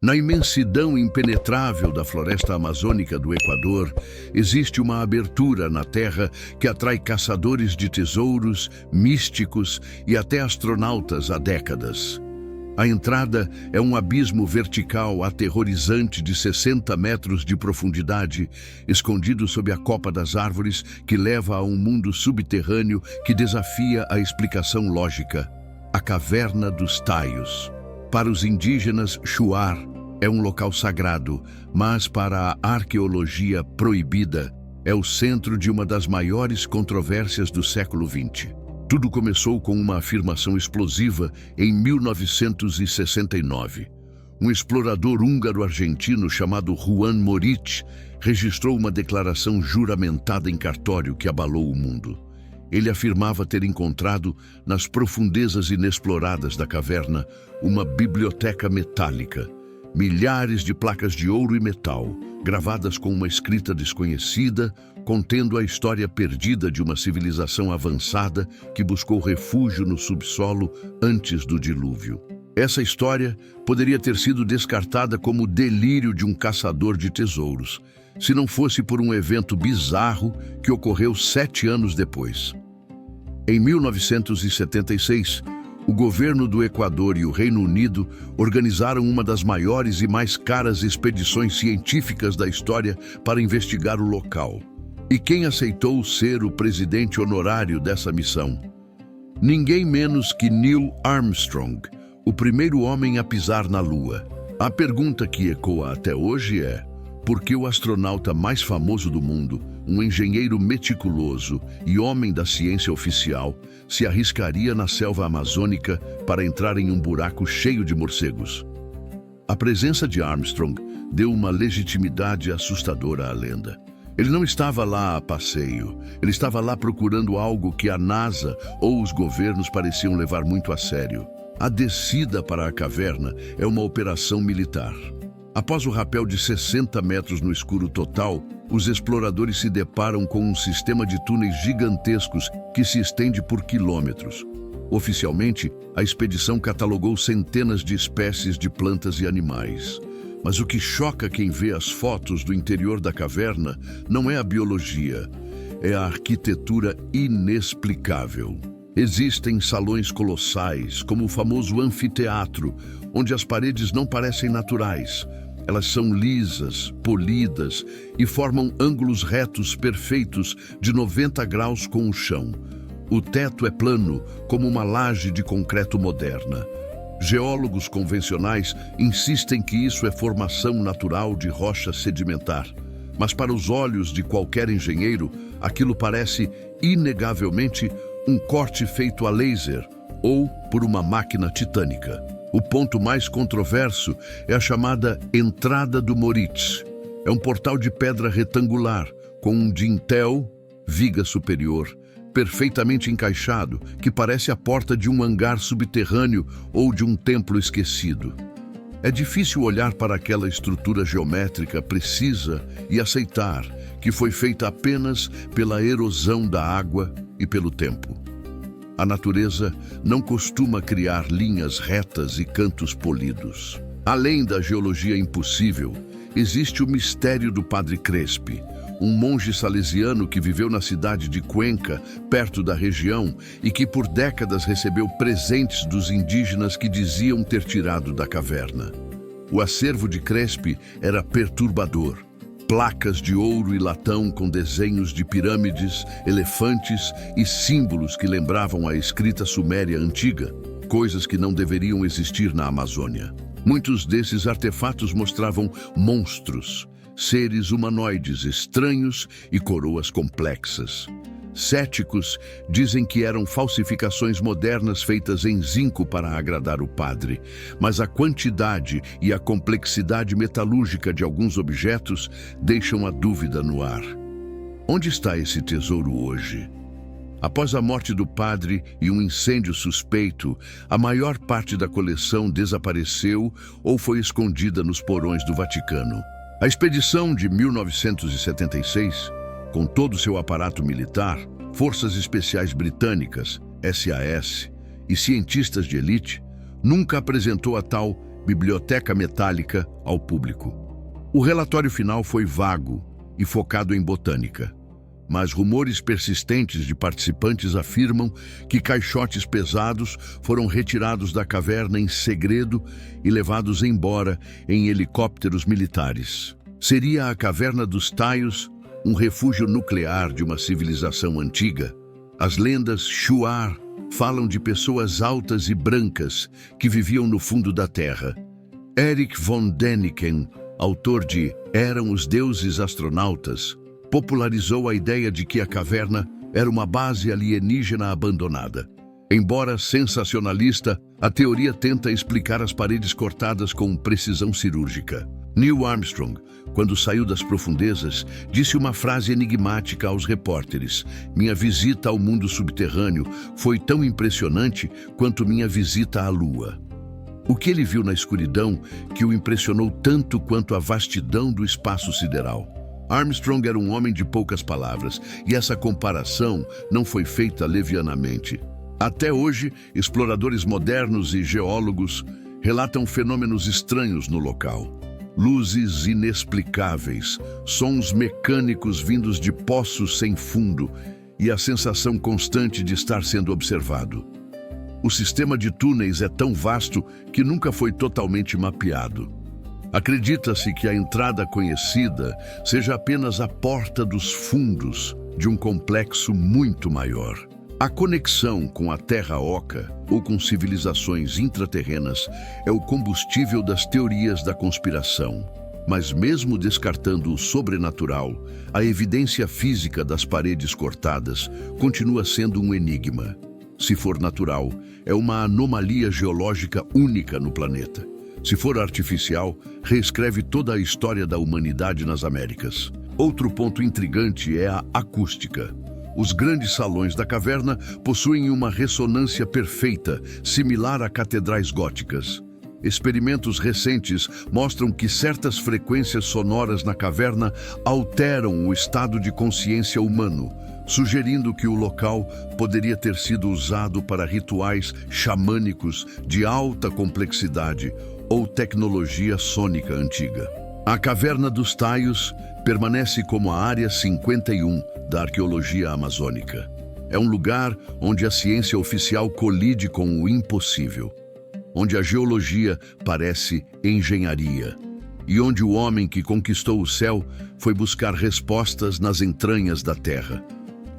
Na imensidão impenetrável da floresta amazônica do Equador, existe uma abertura na terra que atrai caçadores de tesouros, místicos e até astronautas há décadas. A entrada é um abismo vertical aterrorizante de 60 metros de profundidade, escondido sob a copa das árvores, que leva a um mundo subterrâneo que desafia a explicação lógica. A Caverna dos Taios. Para os indígenas, Shuar é um local sagrado, mas para a arqueologia proibida, é o centro de uma das maiores controvérsias do século XX. Tudo começou com uma afirmação explosiva em 1969. Um explorador húngaro-argentino chamado Juan Moritz registrou uma declaração juramentada em cartório que abalou o mundo. Ele afirmava ter encontrado, nas profundezas inexploradas da caverna, uma biblioteca metálica. Milhares de placas de ouro e metal, gravadas com uma escrita desconhecida, contendo a história perdida de uma civilização avançada que buscou refúgio no subsolo antes do dilúvio. Essa história poderia ter sido descartada como o delírio de um caçador de tesouros, se não fosse por um evento bizarro que ocorreu 7 anos depois. Em 1976, o governo do Equador e o Reino Unido organizaram uma das maiores e mais caras expedições científicas da história para investigar o local. E quem aceitou ser o presidente honorário dessa missão? Ninguém menos que Neil Armstrong, o primeiro homem a pisar na Lua. A pergunta que ecoa até hoje é: por que o astronauta mais famoso do mundo, um engenheiro meticuloso e homem da ciência oficial, se arriscaria na selva amazônica para entrar em um buraco cheio de morcegos? A presença de Armstrong deu uma legitimidade assustadora à lenda. Ele não estava lá a passeio, ele estava lá procurando algo que a NASA ou os governos pareciam levar muito a sério. A descida para a caverna é uma operação militar. Após o rapel de 60 metros no escuro total, os exploradores se deparam com um sistema de túneis gigantescos que se estende por quilômetros. Oficialmente, a expedição catalogou centenas de espécies de plantas e animais. Mas o que choca quem vê as fotos do interior da caverna não é a biologia, é a arquitetura inexplicável. Existem salões colossais, como o famoso anfiteatro, onde as paredes não parecem naturais. Elas são lisas, polidas e formam ângulos retos perfeitos de 90 graus com o chão. O teto é plano, como uma laje de concreto moderna. Geólogos convencionais insistem que isso é formação natural de rocha sedimentar. Mas para os olhos de qualquer engenheiro, aquilo parece, inegavelmente, um corte feito a laser ou por uma máquina titânica. O ponto mais controverso é a chamada Entrada do Moritz. É um portal de pedra retangular, com um dintel, viga superior, perfeitamente encaixado, que parece a porta de um hangar subterrâneo ou de um templo esquecido. É difícil olhar para aquela estrutura geométrica precisa e aceitar que foi feita apenas pela erosão da água e pelo tempo. A natureza não costuma criar linhas retas e cantos polidos. Além da geologia impossível, existe o mistério do Padre Crespi, um monge salesiano que viveu na cidade de Cuenca, perto da região, e que por décadas recebeu presentes dos indígenas que diziam ter tirado da caverna. O acervo de Crespi era perturbador. Placas de ouro e latão com desenhos de pirâmides, elefantes e símbolos que lembravam a escrita suméria antiga, coisas que não deveriam existir na Amazônia. Muitos desses artefatos mostravam monstros, seres humanoides estranhos e coroas complexas. Céticos dizem que eram falsificações modernas feitas em zinco para agradar o padre, mas a quantidade e a complexidade metalúrgica de alguns objetos deixam a dúvida no ar. Onde está esse tesouro hoje? Após a morte do padre e um incêndio suspeito, a maior parte da coleção desapareceu ou foi escondida nos porões do Vaticano. A expedição de 1976, com todo o seu aparato militar, forças especiais britânicas, SAS, e cientistas de elite, nunca apresentou a tal Biblioteca Metálica ao público. O relatório final foi vago e focado em botânica, mas rumores persistentes de participantes afirmam que caixotes pesados foram retirados da caverna em segredo e levados embora em helicópteros militares. Seria a Caverna dos Taios um refúgio nuclear de uma civilização antiga? As lendas Shuar falam de pessoas altas e brancas que viviam no fundo da Terra. Erich von Däniken, autor de Eram os Deuses Astronautas, popularizou a ideia de que a caverna era uma base alienígena abandonada. Embora sensacionalista, a teoria tenta explicar as paredes cortadas com precisão cirúrgica. Neil Armstrong, quando saiu das profundezas, disse uma frase enigmática aos repórteres: "Minha visita ao mundo subterrâneo foi tão impressionante quanto minha visita à Lua." O que ele viu na escuridão que o impressionou tanto quanto a vastidão do espaço sideral? Armstrong era um homem de poucas palavras, e essa comparação não foi feita levianamente. Até hoje, exploradores modernos e geólogos relatam fenômenos estranhos no local. Luzes inexplicáveis, sons mecânicos vindos de poços sem fundo e a sensação constante de estar sendo observado. O sistema de túneis é tão vasto que nunca foi totalmente mapeado. Acredita-se que a entrada conhecida seja apenas a porta dos fundos de um complexo muito maior. A conexão com a Terra Oca ou com civilizações intraterrenas é o combustível das teorias da conspiração. Mas mesmo descartando o sobrenatural, a evidência física das paredes cortadas continua sendo um enigma. Se for natural, é uma anomalia geológica única no planeta. Se for artificial, reescreve toda a história da humanidade nas Américas. Outro ponto intrigante é a acústica. Os grandes salões da caverna possuem uma ressonância perfeita, similar a catedrais góticas. Experimentos recentes mostram que certas frequências sonoras na caverna alteram o estado de consciência humano, sugerindo que o local poderia ter sido usado para rituais xamânicos de alta complexidade ou tecnologia sônica antiga. A Caverna dos Taios permanece como a Área 51 da arqueologia amazônica. É um lugar onde a ciência oficial colide com o impossível, onde a geologia parece engenharia e onde o homem que conquistou o céu foi buscar respostas nas entranhas da terra,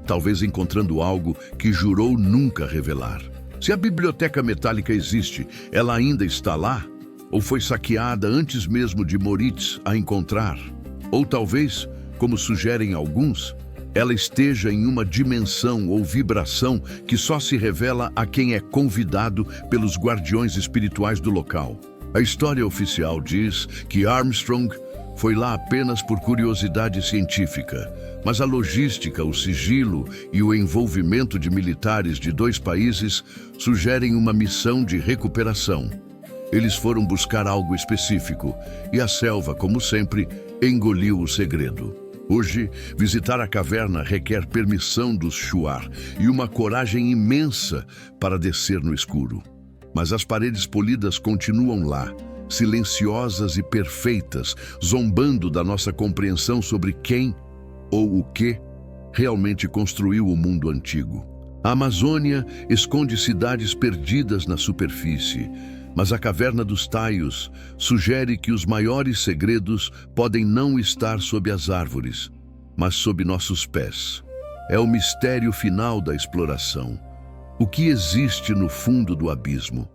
talvez encontrando algo que jurou nunca revelar. Se a biblioteca metálica existe, ela ainda está lá? Ou foi saqueada antes mesmo de Moritz a encontrar? Ou talvez, como sugerem alguns, ela esteja em uma dimensão ou vibração que só se revela a quem é convidado pelos guardiões espirituais do local. A história oficial diz que Armstrong foi lá apenas por curiosidade científica, mas a logística, o sigilo e o envolvimento de militares de dois países sugerem uma missão de recuperação. Eles foram buscar algo específico e a selva, como sempre, engoliu o segredo. Hoje, visitar a caverna requer permissão dos Shuar e uma coragem imensa para descer no escuro. Mas as paredes polidas continuam lá, silenciosas e perfeitas, zombando da nossa compreensão sobre quem ou o que realmente construiu o mundo antigo. A Amazônia esconde cidades perdidas na superfície, mas a Caverna dos Taios sugere que os maiores segredos podem não estar sob as árvores, mas sob nossos pés. É o mistério final da exploração. O que existe no fundo do abismo?